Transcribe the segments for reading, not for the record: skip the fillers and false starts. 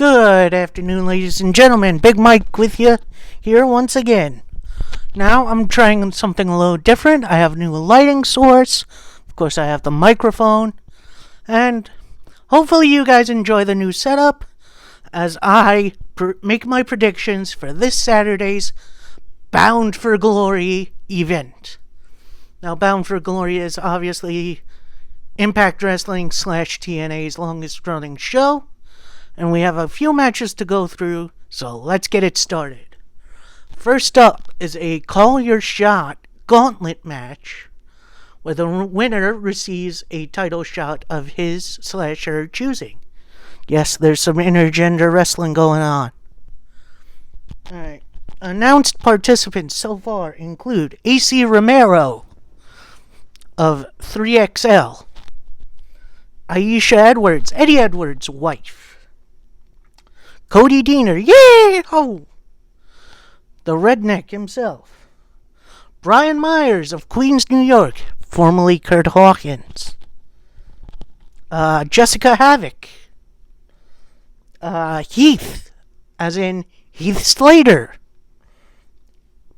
Good afternoon, ladies and gentlemen. Big Mike with you here once again. Now I'm trying something a little different. I have a new lighting source. Of course, I have the microphone. And hopefully you guys enjoy the new setup as I make my predictions for this Saturday's Bound for Glory event. Now, Bound for Glory is obviously Impact Wrestling / TNA's longest running show. And we have a few matches to go through, so let's get it started. First up is a Call Your Shot gauntlet match, where the winner receives a title shot of his / her choosing. Yes, there's some intergender wrestling going on. Alright. Announced participants so far include AC Romero of 3XL, Aisha Edwards, Eddie Edwards' wife, Cody Deaner, yeah! Oh! The Redneck himself, Brian Myers of Queens, New York, formerly Kurt Hawkins, Jessica Havoc, Heath, as in Heath Slater,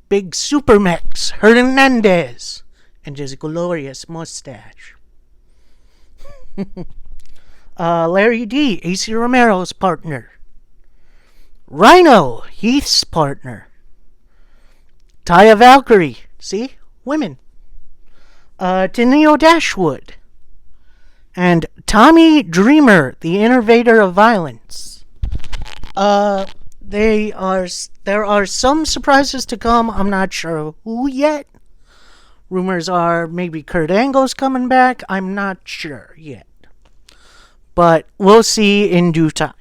Big Supermex Hernandez, and his glorious mustache. Larry D, AC Romero's partner. Rhino, Heath's partner. Taya Valkyrie, see? Women. Tenille Dashwood. And Tommy Dreamer, the innovator of violence. There are some surprises to come. I'm not sure who yet. Rumors are maybe Kurt Angle's coming back. I'm not sure yet. But we'll see in due time.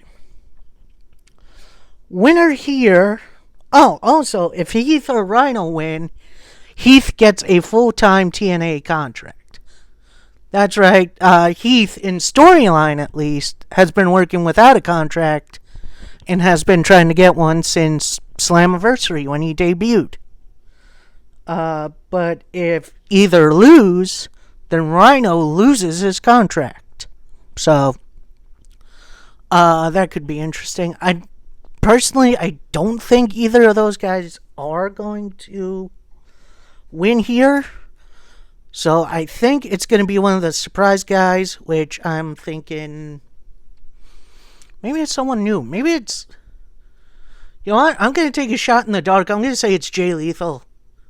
Winner here. Oh, also, if Heath or Rhino win, Heath gets a full-time TNA contract. That's right. Heath, in storyline at least, has been working without a contract and has been trying to get one since Slammiversary when he debuted. But if either lose, then Rhino loses his contract. So, that could be interesting. Personally, I don't think either of those guys are going to win here. So I think it's going to be one of the surprise guys, which I'm thinking maybe it's someone new. Maybe it's, you know what? I'm going to take a shot in the dark. I'm going to say it's Jay Lethal,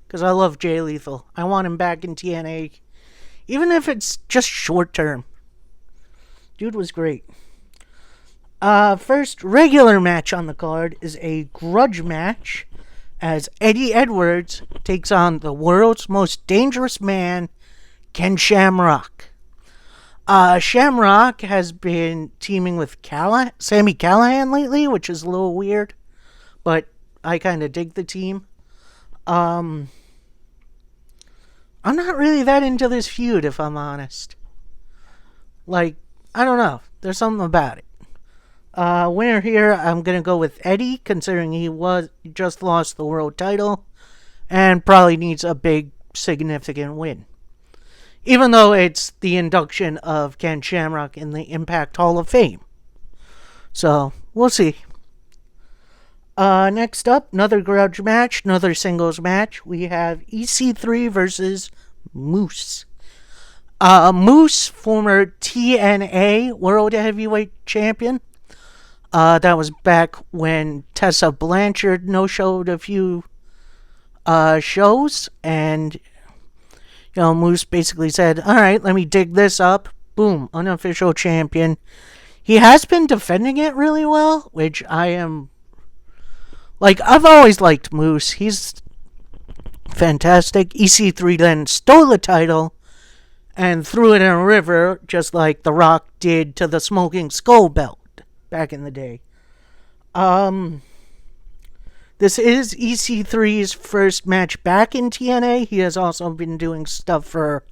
because I love Jay Lethal. I want him back in TNA, even if it's just short term. Dude was great. First regular match on the card is a grudge match as Eddie Edwards takes on the world's most dangerous man, Ken Shamrock. Shamrock has been teaming with Sami Callihan lately, which is a little weird, but I kind of dig the team. I'm not really that into this feud, if I'm honest. Like, I don't know. There's something about it. Winner here, I'm going to go with Eddie, considering he just lost the world title and probably needs a big, significant win. Even though it's the induction of Ken Shamrock in the Impact Hall of Fame. So, we'll see. Next up, another grudge match, another singles match. We have EC3 versus Moose. Moose, former TNA World Heavyweight Champion. That was back when Tessa Blanchard no-showed a few shows, and Moose basically said, alright, let me dig this up. Boom, unofficial champion. He has been defending it really well, which I am, I've always liked Moose. He's fantastic. EC3 then stole the title and threw it in a river, just like The Rock did to the Smoking Skull belt back in the day. This is EC3's first match back in TNA. He has also been doing stuff for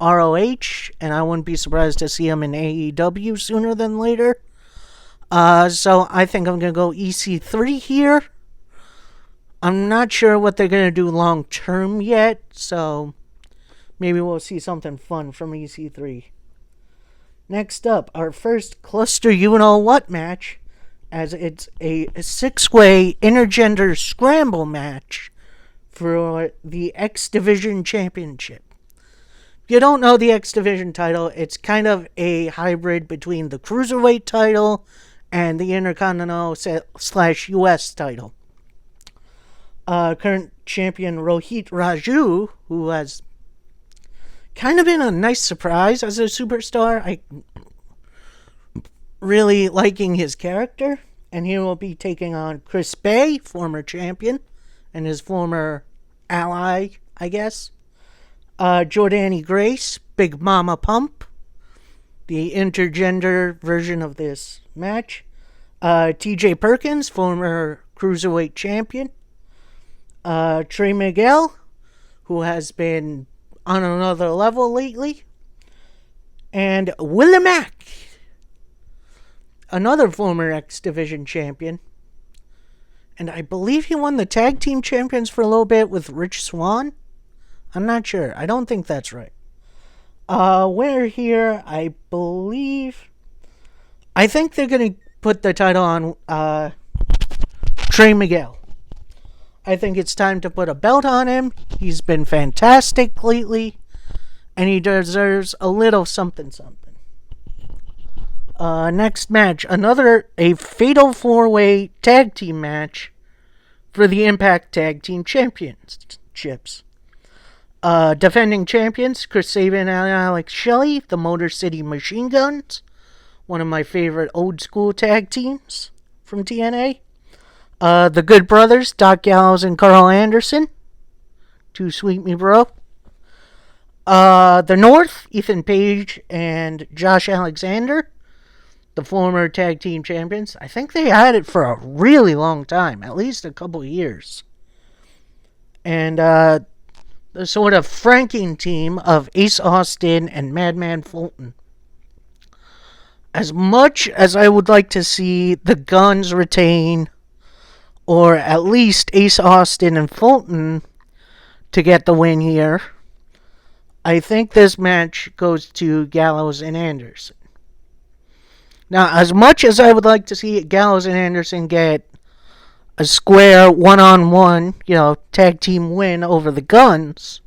ROH, and I wouldn't be surprised to see him in AEW sooner than later. So I think I'm going to go EC3 here. I'm not sure what they're going to do long term yet, so maybe we'll see something fun from EC3. Next up, our first cluster you-know-what match, as it's a six-way intergender scramble match for the X Division Championship. If you don't know the X Division title, it's kind of a hybrid between the Cruiserweight title and the Intercontinental / US title. Current champion Rohit Raju, who has kind of been a nice surprise as a superstar. I really liking his character, and he will be taking on Chris Bay, former champion, and his former ally, I guess. Jordynne Grace, Big Mama Pump, the intergender version of this match. TJ Perkins, former Cruiserweight champion. Trey Miguel, who has been on another level lately. And Willie Mack, another former X Division champion. And I believe he won the tag team champions for a little bit with Rich Swann. I'm not sure. I don't think that's right. Winner here, I believe. I think they're going to put the title on Trey Miguel. I think it's time to put a belt on him. He's been fantastic lately, and he deserves a little something. Next match, a fatal 4-way tag team match for the Impact Tag Team Championships. Defending champions, Chris Sabin and Alex Shelley, the Motor City Machine Guns, one of my favorite old school tag teams from TNA. The Good Brothers, Doc Gallows and Carl Anderson. Too sweet me, bro. The North, Ethan Page and Josh Alexander, the former tag team champions. I think they had it for a really long time, at least a couple of years. And the sort of franking team of Ace Austin and Madman Fulton. As much as I would like to see the Guns retain, or at least Ace Austin and Fulton to get the win here, I think this match goes to Gallows and Anderson. Now, as much as I would like to see Gallows and Anderson get a square one-on-one, tag team win over the Guns,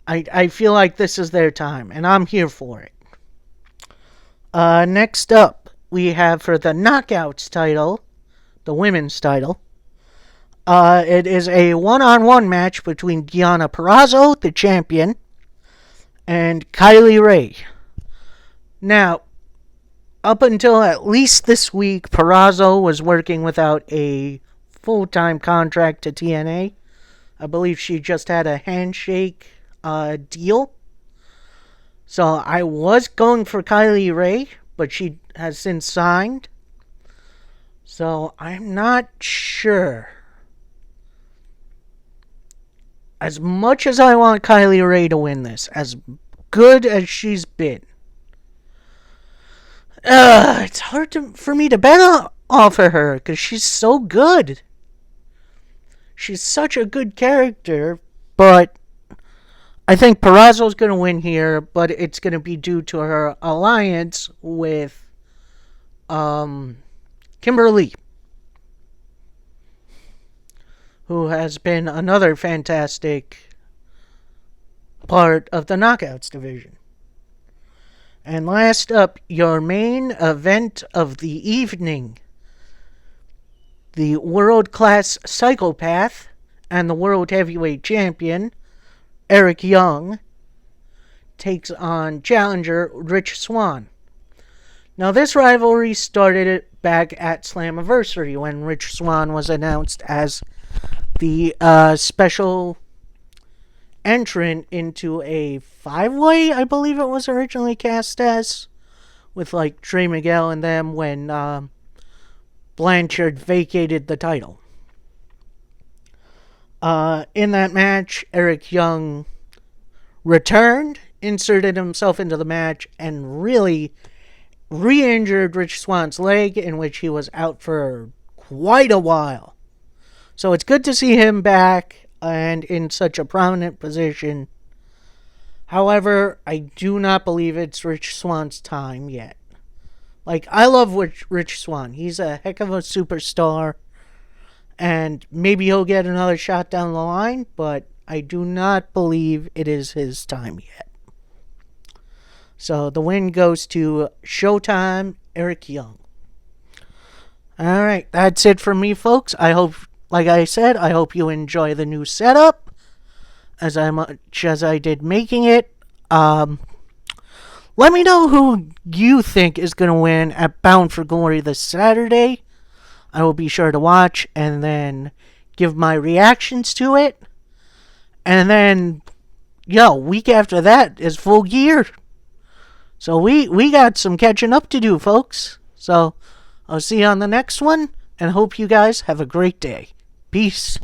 I feel like this is their time, and I'm here for it. Next up, we have for the Knockouts title, the women's title. It is a one-on-one match between Deonna Purrazzo, the champion, and Kylie Rae. Now, up until at least this week, Purrazzo was working without a full-time contract to TNA. I believe she just had a handshake deal. So I was going for Kylie Rae, but she has since signed. So I'm not sure. As much as I want Kylie Rae to win this, as good as she's been, it's hard for me to bet off of her because she's so good. She's such a good character, but I think Purrazzo's going to win here, but it's going to be due to her alliance with Kimberly, who has been another fantastic part of the Knockouts division. And last up, your main event of the evening. The world-class psychopath and the World Heavyweight Champion, Eric Young, takes on challenger Rich Swann. Now, this rivalry started back at Slammiversary when Rich Swann was announced as the special entrant into a 5-way, I believe it was originally cast as, with Trey Miguel and them when Blanchard vacated the title. In that match, Eric Young returned, inserted himself into the match, and really re-injured Rich Swann's leg, in which he was out for quite a while. So it's good to see him back and in such a prominent position. However, I do not believe it's Rich Swann's time yet. Like, I love Rich Swann. He's a heck of a superstar, and maybe he'll get another shot down the line, but I do not believe it is his time yet. So the win goes to Showtime, Eric Young. All right, that's it for me, folks. I hope, like I said, I hope you enjoy the new setup as much as I did making it. Let me know who you think is going to win at Bound for Glory this Saturday. I will be sure to watch and then give my reactions to it. And then, week after that is Full Gear. So we got some catching up to do, folks. So I'll see you on the next one, and hope you guys have a great day. Peace.